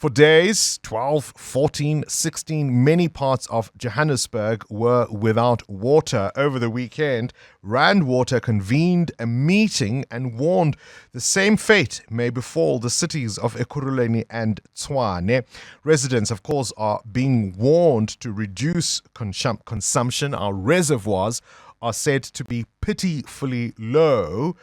For days, 12, 14, 16, many parts of Johannesburg were without water. Over the weekend, Rand Water convened a meeting and warned the same fate may befall the cities of Ekurhuleni and Tshwane. Residents, of course, are being warned to reduce consumption. Our reservoirs are said to be pitifully low.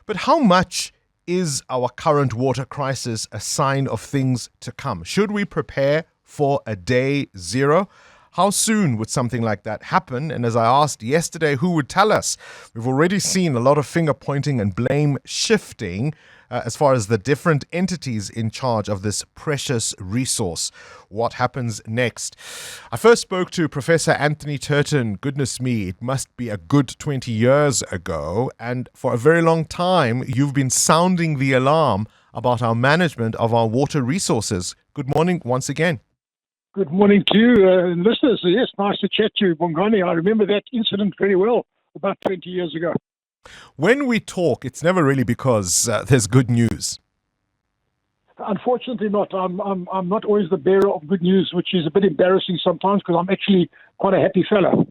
But how much is our current water crisis a sign of things to come? Should we prepare for a day zero? How soon would something like that happen? And as I asked yesterday, who would tell us? We've already seen a lot of finger pointing and blame shifting as far as the different entities in charge of this precious resource. What happens next? I first spoke to Professor Anthony Turton. Goodness me, it must be a good 20 years ago. And for a very long time, you've been sounding the alarm about our management of our water resources. Good morning once again. Good morning to you, listeners. Yes, nice to chat to you, Bongani. I remember that incident very well, about 20 years ago. When we talk, it's never really because there's good news. Unfortunately not. I'm not always the bearer of good news, which is a bit embarrassing sometimes because I'm actually quite a happy fellow.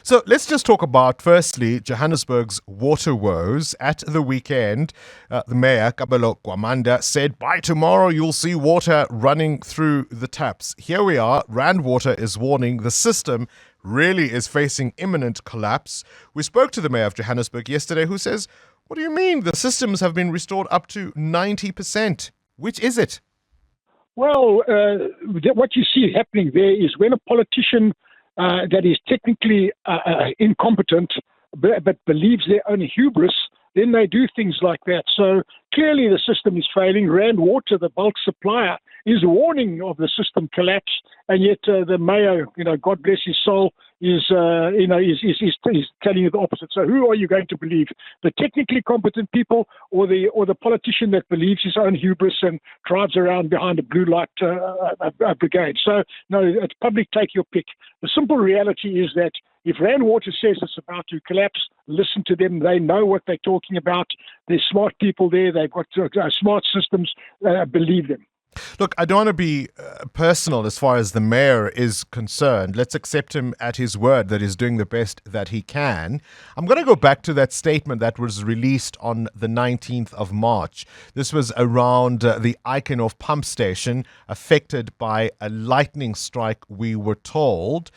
So let's just talk about, firstly, Johannesburg's water woes. At the weekend, the mayor, Kabelo Gwamanda, said, by tomorrow you'll see water running through the taps. Here we are. Rand Water is warning the system really is facing imminent collapse. We spoke to the mayor of Johannesburg yesterday, who says, what do you mean? The systems have been restored up to 90%. Which is it? Well, what you see happening there is when a politician that is technically incompetent but believes their own hubris, then they do things like that. So clearly the system is failing. Rand Water, the bulk supplier, is warning of the system collapse, and yet the mayor, God bless his soul, is telling you the opposite. So who are you going to believe? The technically competent people, or the politician that believes his own hubris and drives around behind a blue light brigade? So no, it's public. Take your pick. The simple reality is that if Rand Water says it's about to collapse, listen to them. They know what they're talking about. There's smart people there. They've got smart systems. Believe them. Look, I don't want to be personal as far as the mayor is concerned. Let's accept him at his word that he's doing the best that he can. I'm going to go back to that statement that was released on the 19th of March. This was around the Eikenhof pump station affected by a lightning strike, we were told.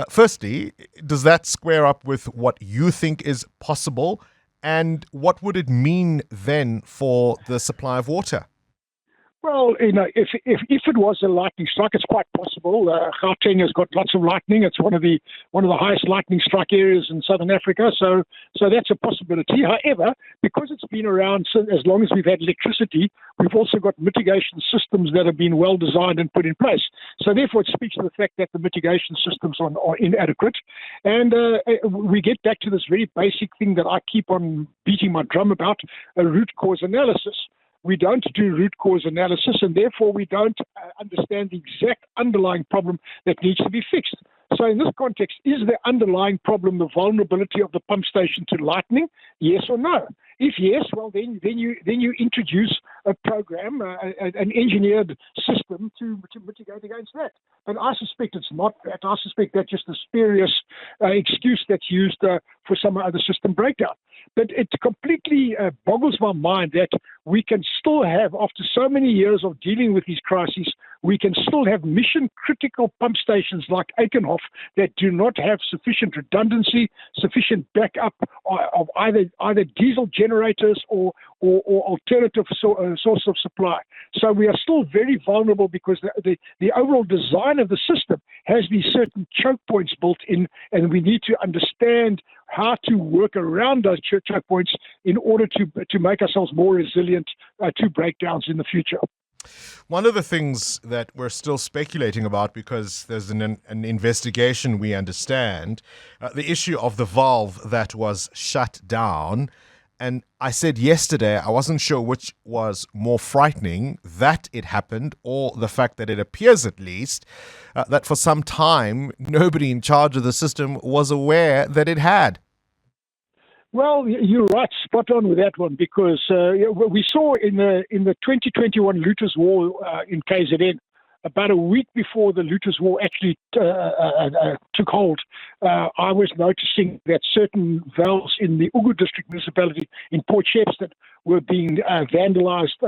Firstly, does that square up with what you think is possible? And what would it mean then for the supply of water? Well, if it was a lightning strike, it's quite possible. Gauteng has got lots of lightning. It's one of the highest lightning strike areas in southern Africa. So that's a possibility. However, because it's been around as long as we've had electricity, we've also got mitigation systems that have been well designed and put in place. So therefore, it speaks to the fact that the mitigation systems are inadequate. And we get back to this very basic thing that I keep on beating my drum about: a root cause analysis. We don't do root cause analysis, and therefore we don't understand the exact underlying problem that needs to be fixed. So in this context, is the underlying problem the vulnerability of the pump station to lightning? Yes or no? If yes, well then you introduce a program, an engineered system to mitigate against that. But I suspect it's not that. I suspect that's just a spurious excuse that's used for some other system breakdown. But it completely boggles my mind that we can still have, after so many years of dealing with these crises, we can still have mission-critical pump stations like Eikenhof that do not have sufficient redundancy, sufficient backup of either diesel generators or alternative source of supply. So we are still very vulnerable because the overall design of the system has these certain choke points built in, and we need to understand how to work around those choke points in order to make ourselves more resilient to breakdowns in the future. One of the things that we're still speculating about, because there's an investigation, we understand, the issue of the valve that was shut down. And I said yesterday, I wasn't sure which was more frightening, that it happened or the fact that it appears at least that for some time, nobody in charge of the system was aware that it had. Well, you're right, spot on with that one, because we saw in the 2021 Looters War in KZN, about a week before the Looters War actually took hold, I was noticing that certain valves in the Ugu district municipality in Port Shepstone were being vandalized.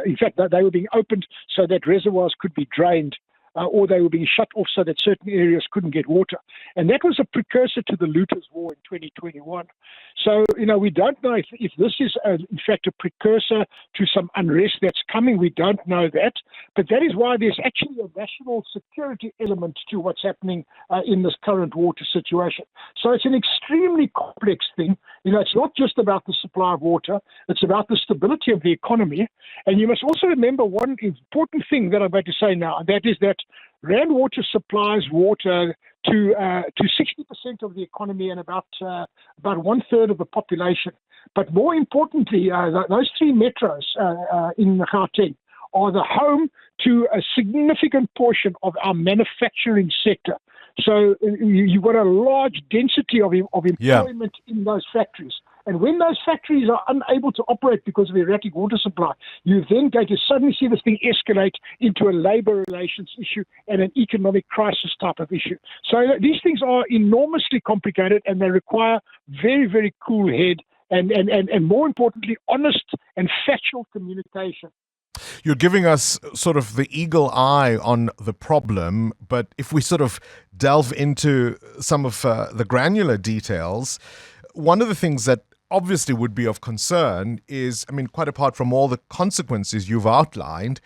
In fact, they were being opened so that reservoirs could be drained. Or they were being shut off so that certain areas couldn't get water. And that was a precursor to the Looters War in 2021. So, we don't know if this is, in fact, a precursor to some unrest that's coming. We don't know that. But that is why there's actually a national security element to what's happening in this current water situation. So it's an extremely complex thing. It's not just about the supply of water. It's about the stability of the economy. And you must also remember one important thing that I'm going to say now, and that is that Rand Water supplies water to 60% of the economy and about 1/3 of the population. But more importantly, those three metros in Gauteng are the home to a significant portion of our manufacturing sector. So you've got a large density of employment in those factories. And when those factories are unable to operate because of erratic water supply, you then going to suddenly see this thing escalate into a labor relations issue and an economic crisis type of issue. So these things are enormously complicated, and they require very, very cool head and more importantly, honest and factual communication. You're giving us sort of the eagle eye on the problem, but if we sort of delve into some of the granular details, one of the things that obviously would be of concern is, quite apart from all the consequences you've outlined,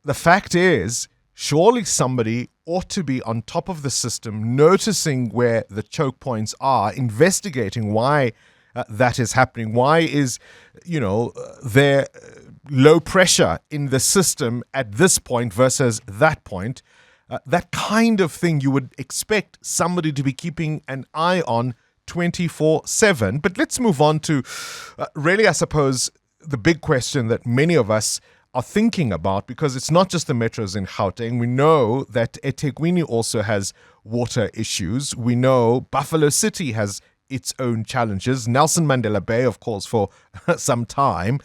the fact is, surely somebody ought to be on top of the system, noticing where the choke points are, investigating why that is happening. Why is, there low pressure in the system at this point versus that point? That kind of thing you would expect somebody to be keeping an eye on 24/7. But let's move on to really, I suppose, the big question that many of us are thinking about, because it's not just the metros in Gauteng. We know that eThekwini also has water issues. We know Buffalo City has its own challenges. Nelson Mandela Bay, of course, for some time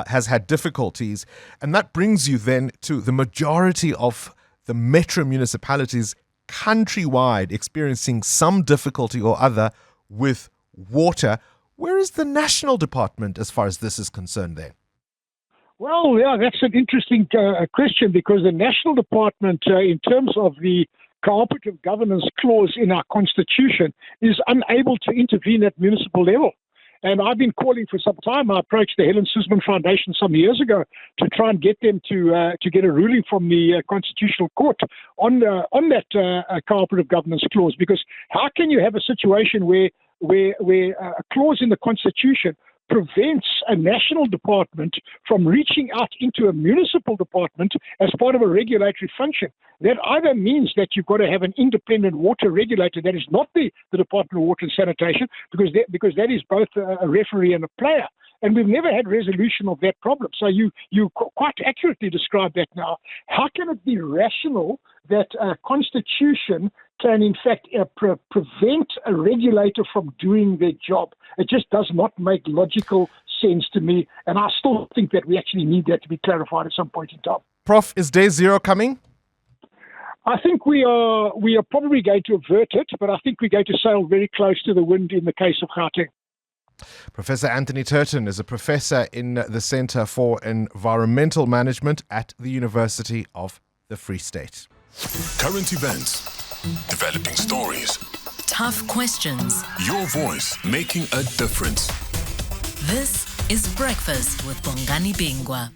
has had difficulties. And that brings you then to the majority of the metro municipalities countrywide experiencing some difficulty or other with water. Where is the national department as far as this is concerned then? Well, yeah, that's an interesting question, because the national department, in terms of the cooperative governance clause in our constitution, is unable to intervene at municipal level. And I've been calling for some time. I approached the Helen Suzman Foundation some years ago to try and get them to get a ruling from the Constitutional Court on that cooperative governance clause. Because how can you have a situation where a clause in the Constitution prevents a national department from reaching out into a municipal department as part of a regulatory function? That either means that you've got to have an independent water regulator that is not the Department of Water and Sanitation, because that is both a referee and a player. And we've never had resolution of that problem. So you quite accurately describe that now. How can it be rational that a constitution can, in fact, prevent a regulator from doing their job? It just does not make logical sense to me. And I still think that we actually need that to be clarified at some point in time. Prof, is day zero coming? I think we are probably going to avert it, but I think we're going to sail very close to the wind in the case of Gauteng. Professor Anthony Turton is a professor in the Centre for Environmental Management at the University of the Free State. Current events, developing stories, tough questions, your voice making a difference. This is Breakfast with Bongani Bingwa.